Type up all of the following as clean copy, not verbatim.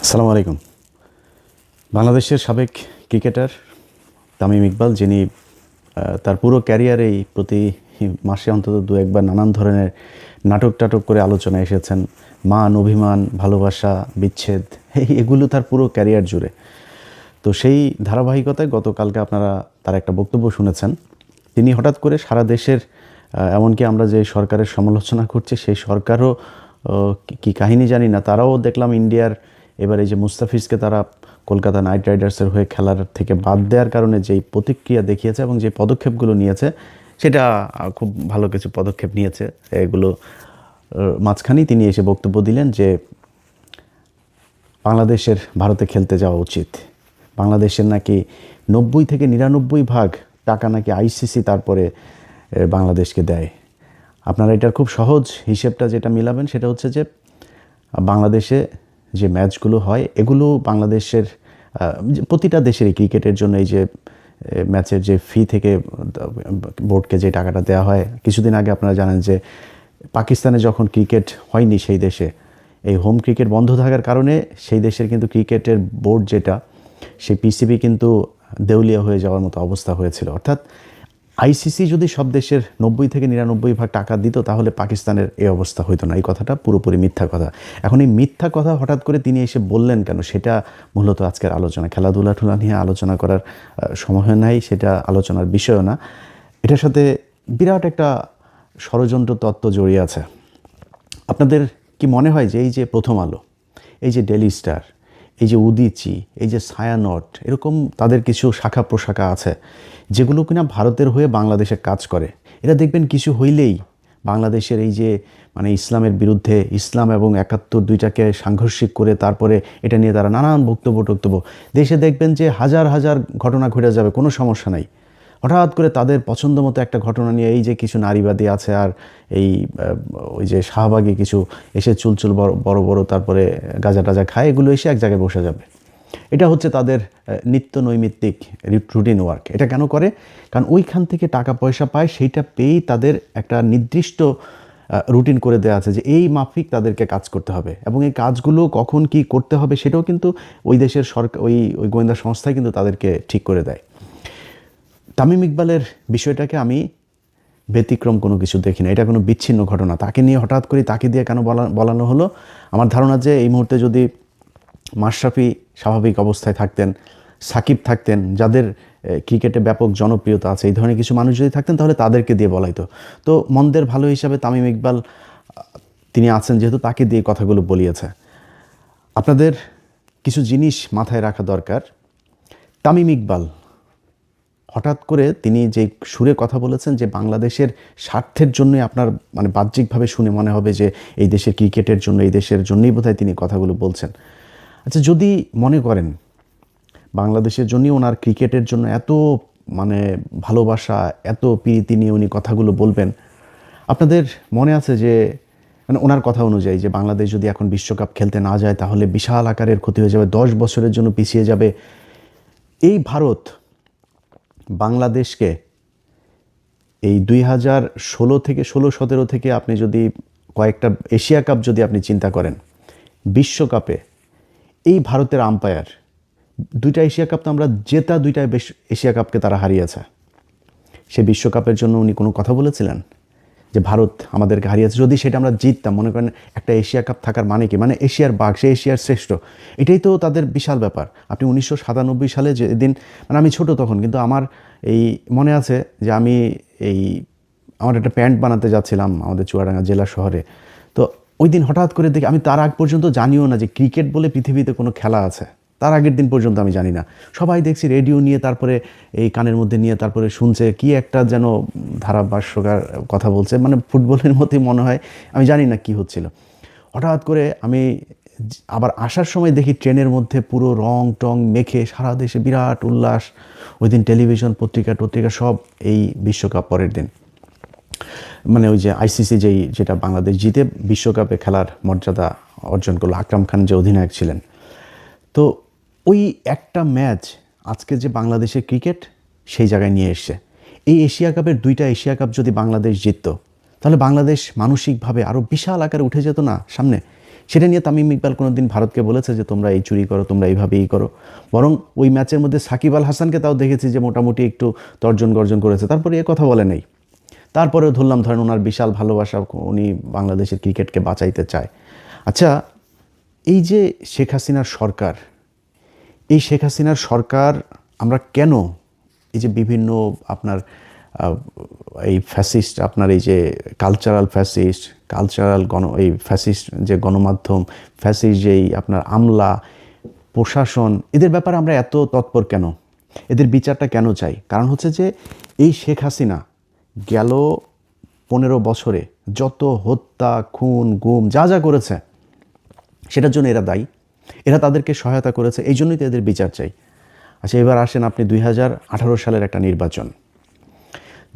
আসসালামু আলাইকুম। বাংলাদেশের সাবেক ক্রিকেটার তামিম ইকবাল, যিনি তার পুরো ক্যারিয়ারেই প্রতি মাসে অন্তত দু একবার নানান ধরনের নাটক টাটক করে আলোচনায় এসেছেন। মান, অভিমান, ভালোবাসা, বিচ্ছেদ, এগুলো তার পুরো ক্যারিয়ার জুড়ে। তো সেই ধারাবাহিকতায় গতকালকে আপনারা তার একটা বক্তব্য শুনেছেন। তিনি হঠাৎ করে সারা দেশের, এমনকি আমরা যে সরকারের সমালোচনা করছি সেই সরকারও কি কাহিনী জানি না, তারাও দেখলাম ইন্ডিয়ার এবার এই যে মুস্তাফিজকে তারা কলকাতা নাইট রাইডার্সের হয়ে খেলার থেকে বাদ দেওয়ার কারণে যেই প্রতিক্রিয়া দেখিয়েছে এবং যে পদক্ষেপগুলো নিয়েছে, সেটা খুব ভালো কিছু পদক্ষেপ নিয়েছে। এগুলো মাঝখানেই তিনি এসে বক্তব্য দিলেন যে বাংলাদেশের ভারতে খেলতে যাওয়া উচিত। বাংলাদেশের নাকি 90 থেকে 99% টাকা নাকি আইসিসি তারপরে বাংলাদেশকে দেয়। আপনারা এটার খুব সহজ হিসেবটা যেটা মিলাবেন সেটা হচ্ছে যে বাংলাদেশে যে ম্যাচগুলো হয় এগুলো বাংলাদেশের প্রতিটা দেশেরই ক্রিকেটের জন্য এই যে ম্যাচের যে ফি থেকে বোর্ডকে যে টাকাটা দেওয়া হয়, কিছুদিন আগে আপনারা জানেন যে পাকিস্তানে যখন ক্রিকেট হয়নি সেই দেশে, এই হোম ক্রিকেট বন্ধ থাকার কারণে সেই দেশের কিন্তু ক্রিকেটের বোর্ড যেটা, সেই পিসিবি কিন্তু দেউলিয়া হয়ে যাওয়ার মতো অবস্থা হয়েছিল। অর্থাৎ আইসিসি যদি সব দেশের 90 থেকে 99% টাকা দিত তাহলে পাকিস্তানের এই অবস্থা হইতো না। এই কথাটা পুরোপুরি মিথ্যা কথা। এখন এই মিথ্যা কথা হঠাৎ করে তিনি এসে বললেন কেন, সেটা মূলত আজকের আলোচনা। খেলাধুলা নিয়ে আলোচনা করার সময় নাই, সেটা আলোচনার বিষয়ও না। এটার সাথে বিরাট একটা ষড়যন্ত্র তত্ত্ব জড়িয়ে আছে। আপনাদের কি মনে হয় যে এই যে প্রথম আলো, এই যে ডেলি স্টার, এই যে উদীচি, এই যে ছায়ানট, এরকম তাদের কিছু শাখা প্রশাখা আছে যেগুলো কিনা ভারতের হয়ে বাংলাদেশে কাজ করে, এটা দেখবেন কিছু হইলেই বাংলাদেশের এই যে মানে ইসলামের বিরুদ্ধে, ইসলাম এবং 71 দুইটাকে সাংঘর্ষিক করে তারপরে এটা নিয়ে তারা নানান বক্তব্য দেশে দেখবেন যে হাজার হাজার ঘটনা ঘটে যাবে, কোনো সমস্যা নাই। হঠাৎ করে তাদের পছন্দ মতো একটা ঘটনা নিয়ে এই যে কিছু নারীবাদী আছে আর এই ওই যে শাহবাগী কিছু এসে চুলচুল বড় বড় তারপরে গাঁজা টাজা খায়, এগুলো এসে এক জায়গায় বসে যাবে। এটা হচ্ছে তাদের নিত্য নৈমিত্তিক রুটিন ওয়ার্ক। এটা কেন করে? কারণ ওইখান থেকে টাকা পয়সা পায়, সেইটা পেয়েই তাদের একটা নির্দিষ্ট রুটিন করে দেওয়া আছে যে এই মাফিক তাদেরকে কাজ করতে হবে, এবং এই কাজগুলো কখন কি করতে হবে সেটাও কিন্তু ওই দেশের সরকার, ওই গোয়েন্দা সংস্থায় কিন্তু তাদেরকে ঠিক করে দেয়। তামিম ইকবালের বিষয়টাকে আমি ব্যতিক্রম কোনো কিছু দেখি না, এটা কোনো বিচ্ছিন্ন ঘটনা। তাকে নিয়ে হঠাৎ করে তাকে দিয়ে কেন বলানো হলো? আমার ধারণা যে এই মুহূর্তে যদি মাশরাফি স্বাভাবিক অবস্থায় থাকতেন, সাকিব থাকতেন, যাদের ক্রিকেটে ব্যাপক জনপ্রিয়তা আছে, এই ধরনের কিছু মানুষ যদি থাকতেন তাহলে তাদেরকে দিয়ে বলাইতো। তো মন্দের ভালো হিসাবে তামিম ইকবাল তিনি আছেন যেহেতু, তাকে দিয়ে কথাগুলো বলিয়েছে। আপনাদের কিছু জিনিস মাথায় রাখা দরকার। তামিম ইকবাল হঠাৎ করে তিনি যে সুরে কথা বলেছেন যে বাংলাদেশের স্বার্থের জন্যই, আপনার মানে বাহ্যিকভাবে শুনে মনে হবে যে এই দেশের ক্রিকেটের জন্য, এই দেশের জন্যই বোধহয় তিনি কথাগুলো বলছেন। আচ্ছা, যদি মনে করেন বাংলাদেশের জন্যই ওনার ক্রিকেটের জন্য এত মানে ভালোবাসা, এত প্রীতি নিয়ে উনি কথাগুলো বলবেন, আপনাদের মনে আছে যে মানে ওনার কথা অনুযায়ী যে বাংলাদেশ যদি এখন বিশ্বকাপ খেলতে না যায় তাহলে বিশাল আকারের ক্ষতি হয়ে যাবে, 10 বছরের জন্য পিছিয়ে যাবে। এই ভারত বাংলাদেশকে এই 2016 থেকে 16-17 থেকে আপনি যদি কয়েকটা এশিয়া কাপ যদি আপনি চিন্তা করেন, বিশ্বকাপে এই ভারতের আম্পায়ার, 2টা এশিয়া কাপ তো আমরা জেতা, 2টা এশিয়া কাপকে তারা হারিয়েছে। সে বিশ্বকাপের জন্য উনি কোনো কথা বলেছিলেন যে ভারত আমাদেরকে হারিয়েছে? যদি সেটা আমরা জিততাম, মনে করেন একটা এশিয়া কাপ থাকার মানে কি, মানে এশিয়ার বাঘ, সে এশিয়ার শ্রেষ্ঠ, এটাই তো তাদের বিশাল ব্যাপার। আপনি 1997 সালে যেদিন, মানে আমি ছোট তখন, কিন্তু আমার এই মনে আছে যে আমি আমার একটা প্যান্ট বানাতে যাচ্ছিলাম আমাদের চুয়াডাঙ্গা জেলা শহরে। তো ওই দিন হঠাৎ করে দেখি, আমি তার আগ পর্যন্ত জানিও না যে ক্রিকেট বলে পৃথিবীতে কোনো খেলা আছে, তার আগের দিন পর্যন্ত আমি জানি না। সবাই দেখছি রেডিও নিয়ে, তারপরে এই কানের মধ্যে নিয়ে তারপরে শুনছে কি একটা যেন ধারাভাষ্যকার কথা বলছে, মানে ফুটবলের মতোই মনে হয়, আমি জানি না কি হচ্ছিল। হঠাৎ করে আমি আবার আসার সময় দেখি ট্রেনের মধ্যে পুরো রং টং মেখে সারা দেশে বিরাট উল্লাস। ওই দিন টেলিভিশন পত্রিকা সব এই বিশ্বকাপ পরের দিন, মানে ওই যে আইসিসি যেটা বাংলাদেশ জিতে বিশ্বকাপে খেলার মর্যাদা অর্জন করলো, আকরাম খান যে অধিনায়ক ছিলেন। তো ওই একটা ম্যাচ আজকে যে বাংলাদেশের ক্রিকেট সেই জায়গায় নিয়ে এসছে। এই এশিয়া কাপের 2টা এশিয়া কাপ যদি বাংলাদেশ জিততো তাহলে বাংলাদেশ মানসিকভাবে আরও বিশাল আকারে উঠে যেত না সামনে? সেটা নিয়ে তামিম ইকবাল কোনোদিন ভারতকে বলেছে যে তোমরা এই চুরি করো, তোমরা এইভাবেই করো? বরং ওই ম্যাচের মধ্যে সাকিব আল হাসানকে তাও দেখেছি যে মোটামুটি একটু তর্জন গর্জন করেছে, তারপরে এ কথা বলে নেই। তারপরেও ধরলাম ধরেন ওনার বিশাল ভালোবাসা, উনি বাংলাদেশের ক্রিকেটকে বাঁচাইতে চায়। আচ্ছা, এই যে শেখ হাসিনার সরকার, এই শেখ হাসিনার সরকার আমরা কেন এই যে বিভিন্ন আপনার এই ফ্যাসিস্ট, আপনার এই যে কালচারাল এই ফ্যাসিস্ট যে গণমাধ্যম, ফ্যাসিস্ট যেই আপনার আমলা প্রশাসন, এদের ব্যাপারে আমরা এত তৎপর কেন? এদের বিচারটা কেন চাই? কারণ হচ্ছে যে এই শেখ হাসিনা গেল 15 বছরে যত হত্যা, খুন, গুম যা যা করেছে সেটার জন্য এরা দায়ী, এরা তাদেরকে সহায়তা করেছে, এই জন্যই তো এদের বিচার চাই। আচ্ছা, এবার আসেন আপনি 2018 সালের একটা নির্বাচন,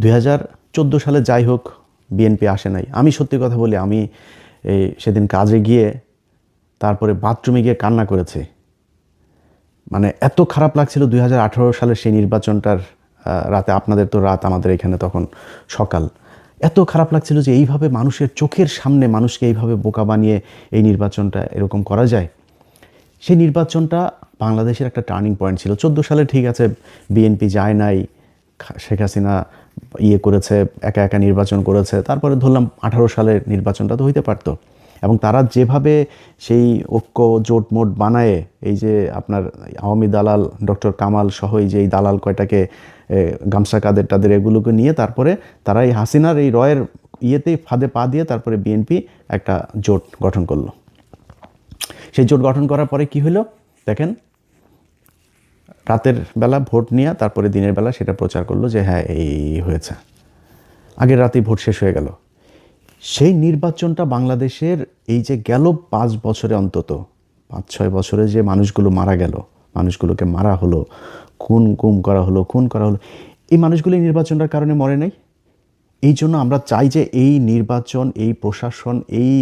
2014 সালে যাই হোক বিএনপি আসে নাই। আমি সত্যি কথা বলি, আমি সেদিন কাজে গিয়ে তারপরে বাথরুমে গিয়ে কান্না করেছি। মানে এত খারাপ লাগছিল 2018 সালের সেই নির্বাচনটার রাতে, আপনাদের তো রাত, আমাদের এখানে তখন সকাল। এত খারাপ লাগছিল যে এইভাবে মানুষের চোখের সামনে মানুষকে এইভাবে বোকা বানিয়ে এই নির্বাচনটা এরকম করা যায়। সেই নির্বাচনটা বাংলাদেশের একটা টার্নিং পয়েন্ট ছিল। 14 সালে ঠিক আছে বিএনপি যায় নাই, শেখ হাসিনা করেছে, একা একা নির্বাচন করেছে, তারপরে ধরলাম 18 সালের নির্বাচনটা তো হইতে পারতো। এবং তারা যেভাবে সেই ঐক্য জোটমোট বানায়, এই যে আপনার আওয়ামী দালাল ডক্টর কামাল সহ এই যে এই দালাল কয়টাকে গামছা কাদের টাদের এগুলোকে নিয়ে তারপরে তারা এই হাসিনার এই রয়ের ফাঁদে পা দিয়ে তারপরে বিএনপি একটা জোট গঠন করলো। সেই জোট গঠন করার পরে কি হলো দেখেন, রাতের বেলা ভোট নিয়ে তারপরে দিনের বেলা সেটা প্রচার করলো যে হ্যাঁ এই হয়েছে, আগের রাতেই ভোট শেষ হয়ে গেল। সেই নির্বাচনটা বাংলাদেশের এই যে গেল 5 বছরে, অন্তত 5-6 বছরে যে মানুষগুলো মারা গেল, মানুষগুলোকে মারা হলো, খুন করা হলো, এই মানুষগুলো এই নির্বাচনটার কারণে মরে নাই। এই জন্য আমরা চাই যে এই নির্বাচন, এই প্রশাসন, এই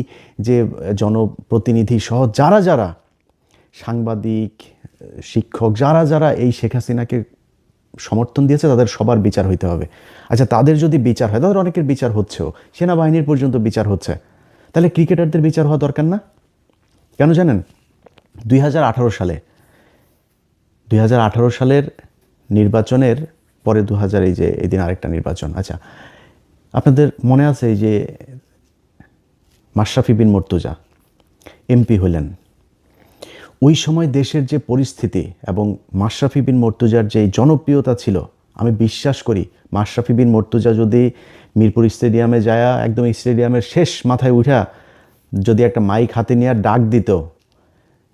যে জনপ্রতিনিধি সহ যারা যারা সাংবাদিক, শিক্ষক, যারা যারা এই শেখ হাসিনাকে সমর্থন দিয়েছে তাদের সবার বিচার হইতে হবে। আচ্ছা, তাদের যদি বিচার হয়, তাদের অনেকের বিচার হচ্ছেও, সেনাবাহিনীর পর্যন্ত বিচার হচ্ছে, তাহলে ক্রিকেটারদের বিচার হওয়া দরকার না? কেন জানেন? 2018 সালের নির্বাচনের পরে এই যে এই দিন আরেকটা নির্বাচন। আচ্ছা, আপনাদের মনে আছে এই যে মাশরাফি বিন মুর্তজা এমপি হলেন, ওই সময় দেশের যে পরিস্থিতি এবং মাশরাফি বিন মুর্তজার যে জনপ্রিয়তা ছিল, আমি বিশ্বাস করি মাশরাফি বিন মুর্তজা যদি মিরপুর স্টেডিয়ামে যায়, একদম স্টেডিয়ামের শেষ মাথায় উঠা যদি একটা মাইক হাতে নিয়ে ডাক দিত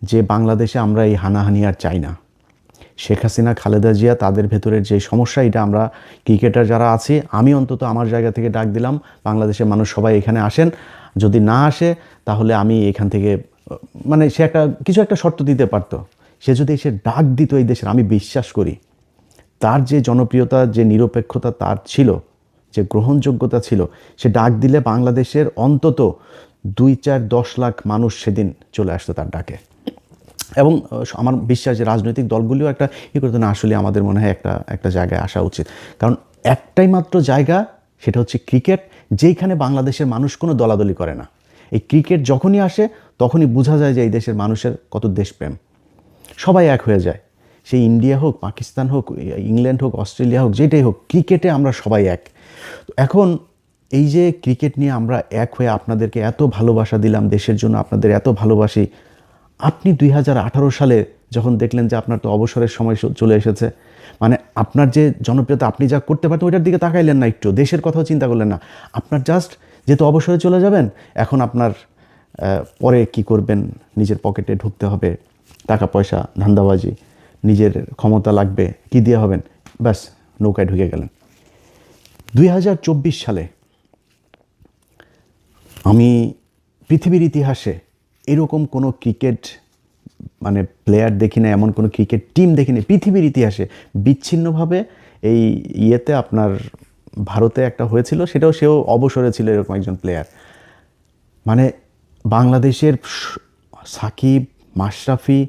যে বাংলাদেশে আমরা এই হানাহানি আর চাই না, শেখ হাসিনা, খালেদা জিয়া, তাদের ভেতরের যে সমস্যা, এটা আমরা ক্রিকেটার যারা আছি, আমি অন্তত আমার জায়গা থেকে ডাক দিলাম, বাংলাদেশের মানুষ সবাই এখানে আসেন, যদি না আসে তাহলে আমি এখান থেকে, মানে সে কিছু একটা শর্ত দিতে পারতো। সে যদি এসে ডাক দিত এই দেশের, আমি বিশ্বাস করি তার যে জনপ্রিয়তা, যে নিরপেক্ষতা তার ছিল, যে গ্রহণযোগ্যতা ছিল, সে ডাক দিলে বাংলাদেশের অন্তত 2-4-10 লাখ মানুষ সেদিন চলে আসতো তার ডাকে। এবং আমার বিশ্বাস যে রাজনৈতিক দলগুলিও একটা করতো না, আসলে আমাদের মনে হয় একটা জায়গায় আসা উচিত। কারণ একটাই মাত্র জায়গা, সেটা হচ্ছে ক্রিকেট, যেইখানে বাংলাদেশের মানুষ কোনো দলাদলি করে না। এই ক্রিকেট যখনই আসে তখনই বোঝা যায় যে এই দেশের মানুষের কত দেশপ্রেম, সবাই এক হয়ে যায়। সেই ইন্ডিয়া হোক, পাকিস্তান হোক, ইংল্যান্ড হোক, অস্ট্রেলিয়া হোক, যেটাই হোক, ক্রিকেটে আমরা সবাই এক। এখন এই যে ক্রিকেট নিয়ে আমরা এক হয়ে আপনাদেরকে এত ভালোবাসা দিলাম, দেশের জন্য আপনাদের এত ভালোবাসি, আপনি 2018 সালে যখন দেখলেন যে আপনার তো অবসরের সময় চলে এসেছে, মানে আপনার যে জনপ্রিয়তা, আপনি যা করতে পারতেন ওইটার দিকে তাকাইলেন না, একটু দেশের কথাও চিন্তা করলেন না। আপনার জাস্ট যেহেতু অবসরে চলে যাবেন, এখন আপনার পরে কি করবেন, নিজের পকেটে ঢুকতে হবে, টাকা পয়সা, ধান্দাবাজি, নিজের ক্ষমতা লাগবে, কি দিয়ে হবেন, ব্যাস নৌকায় ঢুকে গেলেন। 2024 সালে আমি পৃথিবীর ইতিহাসে এরকম কোনো ক্রিকেট মানে প্লেয়ার দেখি না, এমন কোনো ক্রিকেট টিম দেখিনি পৃথিবীর ইতিহাসে। বিচ্ছিন্নভাবে এই আপনার ভারতে একটা হয়েছিল, সেও অবসরে ছিল এরকম একজন প্লেয়ার। মানে বাংলাদেশের সাকিব, মাশরাফি,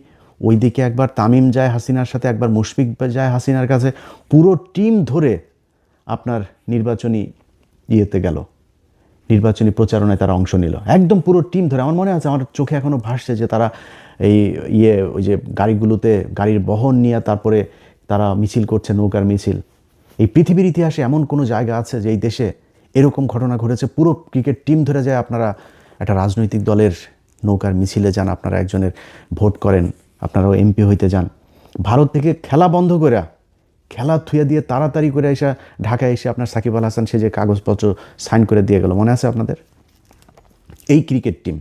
ওইদিকে একবার তামিম যায় হাসিনার সাথে, একবার মুশফিক যায় হাসিনার কাছে, পুরো টিম ধরে আপনার নির্বাচনী গেল, নির্বাচনী প্রচারণায় তারা অংশ নিল, একদম পুরো টিম ধরে। আমার মনে আছে, আমার চোখে এখনও ভাসছে যে তারা এই ওই যে গাড়িগুলোতে গাড়ির বহন নিয়ে তারপরে তারা মিছিল করছে, নৌকার মিছিল। এই পৃথিবীর ইতিহাসে এমন কোনো জায়গা আছে যে এই দেশে এরকম ঘটনা ঘটেছে? পুরো ক্রিকেট টিম ধরে যায়, আপনারা একটা রাজনৈতিক দলের নৌকার মিছিলে যান, আপনারা একজনের ভোট করেন, আপনারাও এমপি হইতে যান। ভারত থেকে খেলা বন্ধ করে, খেলা থুয়ে দিয়ে তাড়াতাড়ি করে এসে ঢাকায় এসে আপনার সাকিব আল হাসান সে যে কাগজপত্র সাইন করে দিয়ে গেল, মনে আছে আপনাদের? এই ক্রিকেট টিম,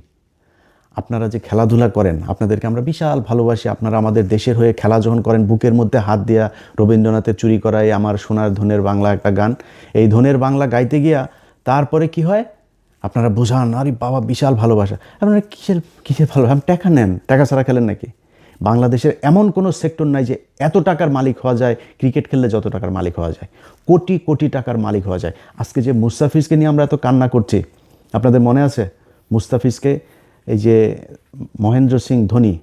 আপনারা যে খেলাধুলা করেন, আপনাদেরকে আমরা বিশাল ভালোবাসি। আপনারা আমাদের দেশের হয়ে খেলা যখন করেন, বুকের মধ্যে হাত দিয়া রবীন্দ্রনাথের চুরি করাই আমার সোনার ধনের বাংলা একটা গান, এই ধনের বাংলা গাইতে গিয়া তারপরে কি হয়, আপনারা বোঝান আরে বাবা বিশাল ভালোবাসা। আপনারা কিসের ভালোবাসা? আপনি টাকা নেন, টাকা ছাড়া খেলেন নাকি? বাংলাদেশের এমন কোনো সেক্টর নাই যে এত টাকার মালিক হওয়া যায়, ক্রিকেট খেললে যত টাকার মালিক হওয়া যায়, কোটি কোটি টাকার মালিক হওয়া যায়। আজকে যে মুস্তাফিজকে নিয়ে আমরা এত কান্না করছি, আপনাদের মনে আছে? মুস্তাফিজকে এই যে মহেন্দ্র সিং ধোনি,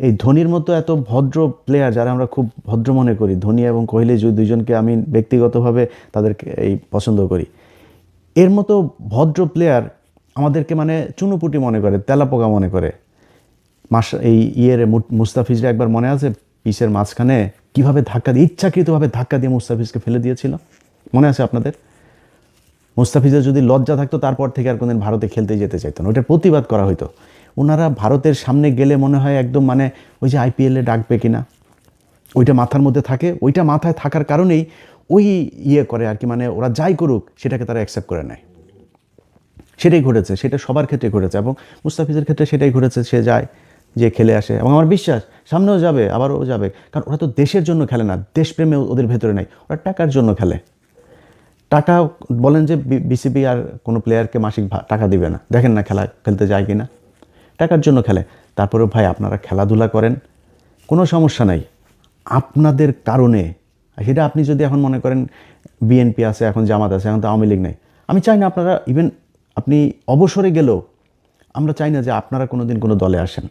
এই ধোনির মতো এত ভদ্র প্লেয়ার যারা আমরা খুব ভদ্র মনে করি, ধোনি এবং কোহলি দুইজনকে আমি ব্যক্তিগতভাবে তাদেরকে এই পছন্দ করি, এর মতো ভদ্র প্লেয়ার আমাদেরকে মানে চুনুপুটি মনে করে, তেলাপোকা মনে করে। এই মুস্তাফিজরা একবার মনে আছে পিচের মাঝখানে কীভাবে ধাক্কা দিয়ে, ইচ্ছাকৃতভাবে ধাক্কা দিয়ে মুস্তাফিজকে ফেলে দিয়েছিল, মনে আছে আপনাদের? মুস্তাফিজের যদি লজ্জা থাকতো তারপর থেকে আর কোনদিন ভারতে খেলতে যেতে চাইতো না, ওটার প্রতিবাদ করা হইতো। ওনারা ভারতের সামনে গেলে মনে হয় একদম মানে ওই যে আইপিএলে ডাকবে কিনা ওইটা মাথার মধ্যে থাকে, ওইটা মাথায় থাকার কারণেই ওই করে আর কি, মানে ওরা যাই করুক সেটাকে তারা অ্যাকসেপ্ট করে নেয়। সেটাই ঘটেছে, সেটা সবার ক্ষেত্রে ঘটেছে এবং মুস্তাফিজের ক্ষেত্রে সেটাই ঘটেছে। সে যায়, যে খেলে আসে এবং আমার বিশ্বাস সামনেও যাবে, আবারও যাবে, কারণ ওরা তো দেশের জন্য খেলে না, দেশপ্রেমে ওদের ভেতরে নাই, ওরা টাকার জন্য খেলে। টাকা বলেন যে বিসিবি আর কোনো প্লেয়ারকে মাসিক টাকা দিবে না, দেখেন না খেলা খেলতে যায় কি না, টাকার জন্য খেলে। তারপরে ভাই আপনারা খেলাধুলা করেন, কোনো সমস্যা নাই, আপনাদের কারণে। সেটা আপনি যদি এখন মনে করেন বিএনপি আছে, এখন জামাত আছে, এখন তো আওয়ামী লীগ নেই, আমি চাই না আপনারা ইভেন আপনি অবসরে গেলেও আমরা চাই না যে আপনারা কোনো দিন কোনো দলে আসেন,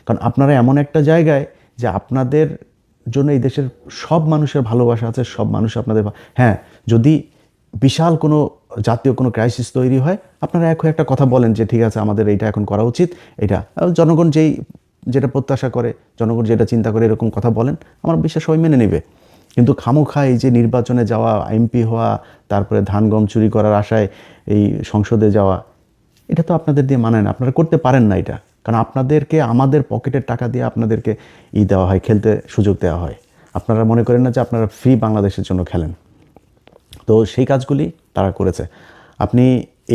কারণ আপনারা এমন একটা জায়গায় যে আপনাদের জন্য এই দেশের সব মানুষের ভালোবাসা আছে, সব মানুষ আপনাদের। হ্যাঁ, যদি বিশাল কোনো জাতীয় কোনো ক্রাইসিস তৈরি হয়, আপনারা একটা কথা বলেন যে ঠিক আছে আমাদের এইটা এখন করা উচিত, এটা জনগণ যেটা প্রত্যাশা করে, জনগণ যেটা চিন্তা করে, এরকম কথা বলেন, আমার বিশ্বাস সবাই মেনে নেবে। কিন্তু খামোখা এই যে নির্বাচনে যাওয়া, এমপি হওয়া, তারপরে ধান গম চুরি করার আশায় এই সংসদে যাওয়া, এটা তো আপনাদের দিয়ে মানায় না, আপনারা করতে পারেন না এটা, কারণ আপনাদেরকে আমাদের পকেটের টাকা দিয়ে আপনাদেরকে দেওয়া হয়, খেলতে সুযোগ দেওয়া হয়। আপনারা মনে করেন না যে আপনারা ফ্রি বাংলাদেশের জন্য খেলেন। তো সেই কাজগুলি তারা করেছে। আপনি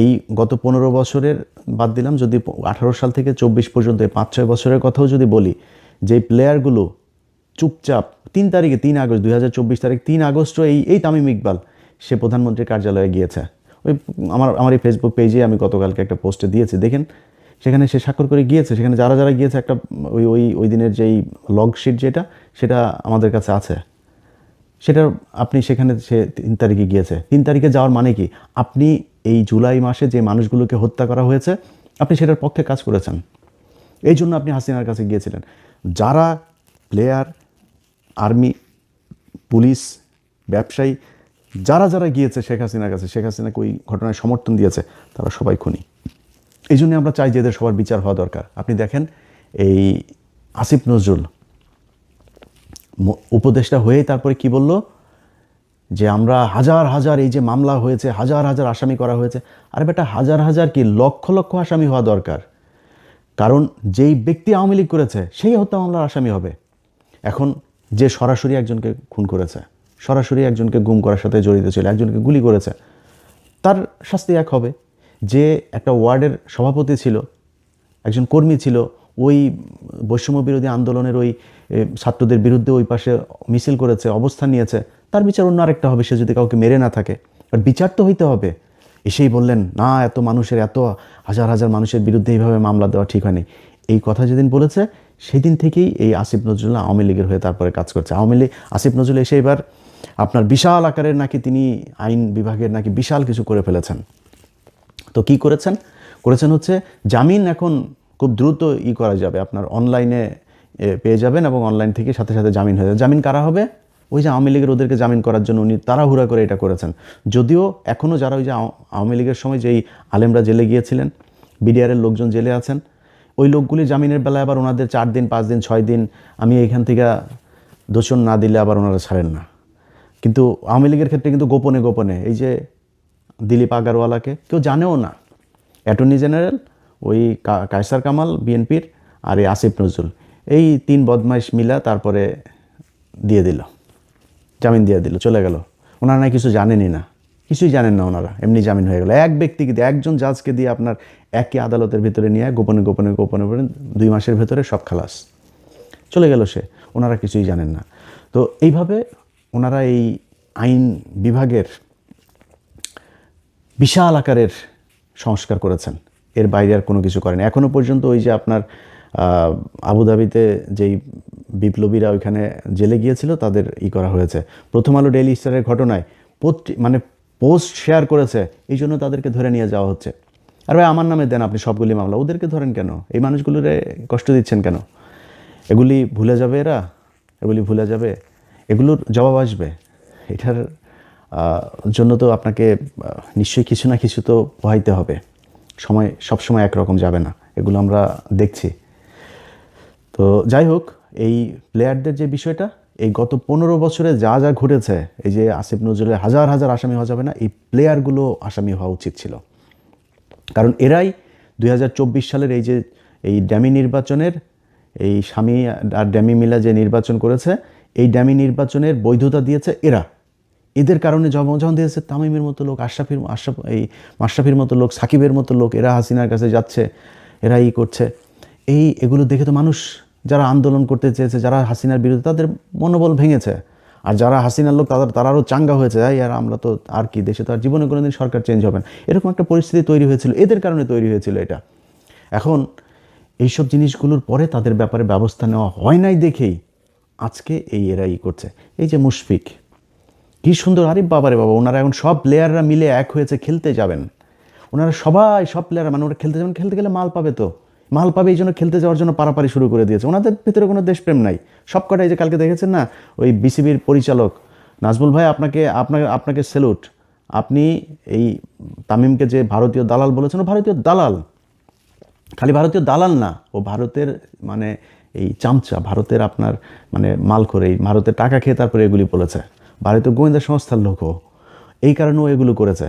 এই গত 15 বছরের বাদ দিলাম, যদি 18 সাল থেকে 24 পর্যন্ত 5-6 বছরের কথাও যদি বলি, যেই প্লেয়ারগুলো চুপচাপ 3 তারিখে 3 আগস্ট 2024 তারিখ 3 আগস্টও এই তামিম ইকবাল সে প্রধানমন্ত্রীর কার্যালয়ে গিয়েছে। ওই আমার এই ফেসবুক পেজে আমি গতকালকে একটা পোস্টে দিয়েছি, দেখেন সেখানে সে স্বাক্ষর করে গিয়েছে। সেখানে যারা যারা গিয়েছে একটা ওই দিনের যেই লগ শিট সেটা আমাদের কাছে আছে, সেটা আপনি সেখানে সে 3 তারিখে গিয়েছে। 3 তারিখে যাওয়ার মানে কি, আপনি এই জুলাই মাসে যে মানুষগুলোকে হত্যা করা হয়েছে আপনি সেটার পক্ষে কাজ করেছেন, এই জন্য আপনি হাসিনার কাছে গিয়েছিলেন। যারা প্লেয়ার, আর্মি, পুলিশ, ব্যবসায়ী, যারা যারা গিয়েছে শেখ হাসিনার কাছে, শেখ হাসিনাকে ওই ঘটনায় সমর্থন দিয়েছে, তারা সবাই খুনি। এই জন্য আমরা চাই যে এদের সবার বিচার হওয়া দরকার। আপনি দেখেন এই আসিফ নজরুল উপদেষ্টা হয়েই তারপরে কি বলল, যে আমরা হাজার হাজার এই যে মামলা হয়েছে, হাজার হাজার আসামি করা হয়েছে। আরে বেটা, হাজার হাজার কি, লক্ষ লক্ষ আসামি হওয়া দরকার, কারণ যেই ব্যক্তি আওয়ামী লীগ করেছে সেই হত্যা মামলার আসামি হবে। এখন যে সরাসরি একজনকে খুন করেছে, সরাসরি একজনকে গুম করার সাথে জড়িত ছিল, একজনকে গুলি করেছে, তার শাস্তি এক হবে। যে একটা ওয়ার্ডের সভাপতি ছিল, একজন কর্মী ছিল, ওই বৈষম্য বিরোধী আন্দোলনের ওই ছাত্রদের বিরুদ্ধে ওই পাশে মিছিল করেছে, অবস্থান নিয়েছে, তার বিচার অন্য আরেকটা হবে, সে যদি কাউকে মেরে না থাকে। বাট বিচার তো হইতে হবে। এসেই বললেন না এত মানুষের, এত হাজার হাজার মানুষের বিরুদ্ধে এইভাবে মামলা দেওয়া ঠিক হয়নি, এই কথা যেদিন বলেছে সেদিন থেকেই এই আসিফ নজরুল আওয়ামী লীগের হয়ে তারপরে কাজ করছে। আসিফ নজরুল এসে এবার আপনার বিশাল আকারের নাকি তিনি আইন বিভাগের নাকি বিশাল কিছু করে ফেলেছেন। তো কি করেছেন হচ্ছে জামিন এখন খুব দ্রুত করা যাবে, আপনার অনলাইনে পেয়ে যাবেন এবং অনলাইন থেকে সাথে সাথে জামিন হয়ে যাবে। জামিন কারা হবে? ওই যে আওয়ামী লীগের ওদেরকে জামিন করার জন্য উনি তাড়াহুড়া করে এটা করেছেন। যদিও এখনও যারা ওই যে আওয়ামী লীগের সময় যেই আলেমরা জেলে গিয়েছিলেন, বিডিআরের লোকজন জেলে আছেন, ওই লোকগুলি জামিনের বেলায় আবার ওনাদের 4 দিন 5 দিন 6 দিন আমি এইখান থেকে দোষণ না দিলে আবার ওনারা ছাড়েন না। কিন্তু আওয়ামী লীগের ক্ষেত্রে কিন্তু গোপনে গোপনে এই যে দিলীপ আগারওয়ালাকে কেউ জানেও না, অ্যাটর্নি জেনারেল ওই কায়সার কামাল বিএনপির আর এই আসিফ নজরুল, এই 3 বদমাইশ মিলা তারপরে দিয়ে দিল, জামিন দিয়ে দিল, চলে গেল। ওনারা না কিছু জানেনই না, কিছুই জানেন না ওনারা, এমনি জামিন হয়ে গেল। এক ব্যক্তিকে দিয়ে, একজন জাজকে দিয়ে আপনার একই আদালতের ভিতরে নিয়ে গোপনে গোপনে গোপনে গোপনে 2 মাসের ভেতরে সব খালাস, চলে গেল সে। ওনারা কিছুই জানেন না। তো এইভাবে ওনারা এই আইন বিভাগের বিশাল আকারের সংস্কার করেছেন, এর বাইরে আর কোনো কিছু করেন। এখনও পর্যন্ত ওই যে আপনার আবুধাবিতে যেই বিপ্লবীরা ওইখানে জেলে গিয়েছিল তাদের করা হয়েছে। প্রথম আলো ডেইলি স্টারের ঘটনায় মানে পোস্ট শেয়ার করেছে, এই জন্য তাদেরকে ধরে নিয়ে যাওয়া হচ্ছে। আর ভাই আমার নামে দেন আপনি সবগুলি মামলা, ওদেরকে ধরেন কেন? এই মানুষগুলোরে কষ্ট দিচ্ছেন কেন? এগুলি ভুলে যাবে এরা, এগুলি ভুলে যাবে, এগুলোর জবাব আসবে। এটার জন্য তো আপনাকে নিশ্চয়ই কিছু না কিছু তো পোহাইতে হবে। সময় সবসময় একরকম যাবে না, এগুলো আমরা দেখছি। তো যাই হোক, এই প্লেয়ারদের যে বিষয়টা, এই গত 15 বছরে যা যা ঘটেছে, এই যে আসিফ নজরুলের হাজার হাজার আসামি হওয়া যাবে না, এই প্লেয়ারগুলো আসামি হওয়া উচিত ছিল। কারণ এরাই 2024 সালের এই যে এই ড্যামি নির্বাচনের, এই স্বামী আর ড্যামি মিলা যে নির্বাচন করেছে, এই ড্যামি নির্বাচনের বৈধতা দিয়েছে এরা। এদের কারণে যখন দিয়েছে তামিমের মতো লোক, মাশরাফির মতো লোক, সাকিবের মতো লোক, এরা হাসিনার কাছে যাচ্ছে, এরা করছে। এগুলো দেখে তো মানুষ যারা আন্দোলন করতে চেয়েছে, যারা হাসিনার বিরুদ্ধে, তাদের মনোবল ভেঙেছে। আর যারা হাসিনার লোক তারা আরও চাঙ্গা হয়েছে, আর আমরা তো আর কি, দেশে তো আর জীবনে কোনোদিন সরকার চেঞ্জ হবে না, এরকম একটা পরিস্থিতি তৈরি হয়েছিল, এদের কারণে তৈরি হয়েছিল এটা। এখন এইসব জিনিসগুলোর পরে তাদের ব্যাপারে ব্যবস্থা নেওয়া হয় নাই দেখেই আজকে এরা করছে। এই যে মুশফিক, কি সুন্দর, আরে বাবারে বাবা, ওনারা এখন সব প্লেয়াররা মিলে এক হয়েছে, খেলতে যাবেন। ওনারা সবাই, সব প্লেয়াররা, মানে ওরা খেলতে যাবেন, খেলতে গেলে মাল পাবে, তো মাল পাবে, এই জন্য খেলতে যাওয়ার জন্য পারাপারি শুরু করে দিয়েছে। ওনাদের ভিতরে কোনো দেশপ্রেম নাই। সব কটাই যে কালকে দেখেছেন না, ওই বিসিবির পরিচালক নাজমুল ভাই, আপনাকে স্যালুট। আপনি এই তামিমকে যে ভারতীয় দালাল বলেছেন, ও ভারতীয় দালাল, খালি ভারতীয় দালাল না, ও ভারতের মানে এই চামচা, ভারতের আপনার মানে মাল করে, ভারতের টাকা খেয়ে তারপরে এগুলি বলেছে। ভারতীয় গোয়েন্দা সংস্থার লোকও, এই কারণেও এগুলো করেছে।